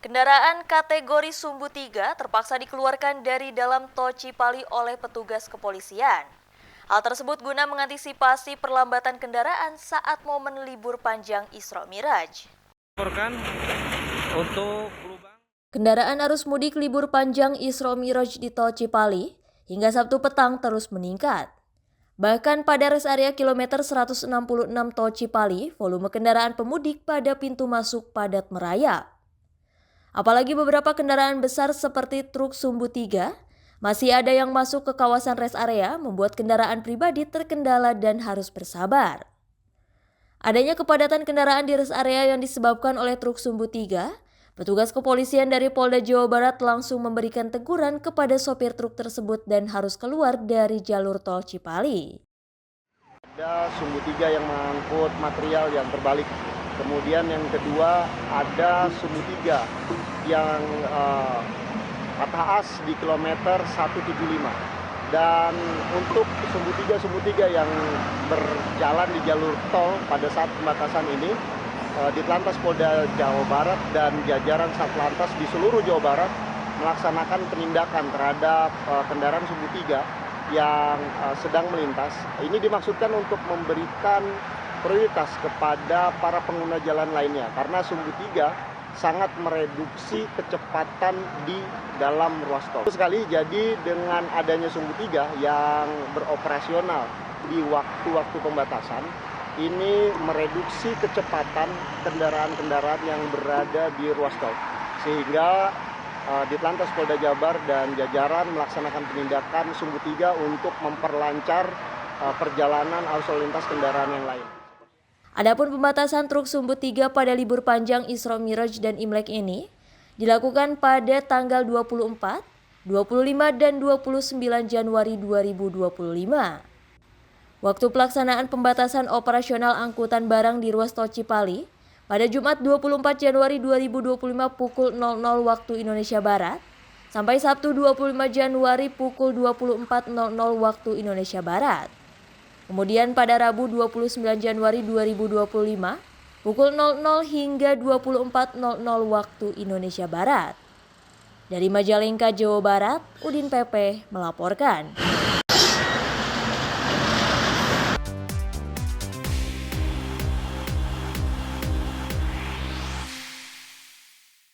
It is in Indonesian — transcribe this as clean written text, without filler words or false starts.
Kendaraan kategori Sumbu 3 terpaksa dikeluarkan dari dalam tol Cipali oleh petugas kepolisian. Hal tersebut guna mengantisipasi perlambatan kendaraan saat momen libur panjang Isra Miraj. Kendaraan arus mudik libur panjang Isra Miraj di tol Cipali hingga Sabtu petang terus meningkat. Bahkan pada rest area kilometer 166 tol Cipali, volume kendaraan pemudik pada pintu masuk padat merayap. Apalagi beberapa kendaraan besar seperti truk Sumbu 3 masih ada yang masuk ke kawasan rest area membuat kendaraan pribadi terkendala dan harus bersabar. Adanya kepadatan kendaraan di rest area yang disebabkan oleh truk Sumbu 3, petugas kepolisian dari Polda Jawa Barat langsung memberikan teguran kepada sopir truk tersebut dan harus keluar dari jalur tol Cipali. Ada Sumbu 3 yang mengangkut material yang terbalik. Kemudian yang kedua ada Sumbu 3 yang patah as di kilometer 175. Dan untuk Sumbu 3 yang berjalan di jalur tol pada saat pembatasan ini, Ditlantas Polda Jawa Barat dan jajaran Satlantas di seluruh Jawa Barat melaksanakan penindakan terhadap kendaraan Sumbu 3 yang sedang melintas. Ini dimaksudkan untuk memberikan prioritas kepada para pengguna jalan lainnya karena Sumbu 3 sangat mereduksi kecepatan di dalam ruas tol. Sekali jadi dengan adanya Sumbu 3 yang beroperasional di waktu-waktu pembatasan, ini mereduksi kecepatan kendaraan-kendaraan yang berada di ruas tol. Sehingga Ditlantas Polda Jabar dan jajaran melaksanakan penindakan Sumbu 3 untuk memperlancar perjalanan arus lalu lintas kendaraan yang lain. Adapun pembatasan truk Sumbu 3 pada libur panjang Isra Miraj dan Imlek ini dilakukan pada tanggal 24, 25 dan 29 Januari 2025. Waktu pelaksanaan pembatasan operasional angkutan barang di ruas tol Cipali pada Jumat 24 Januari 2025 pukul 00 waktu Indonesia Barat sampai Sabtu 25 Januari pukul 24.00 waktu Indonesia Barat. Kemudian pada Rabu 29 Januari 2025 pukul 00 hingga 24.00 waktu Indonesia Barat. Dari Majalengka, Jawa Barat, Udin PP melaporkan.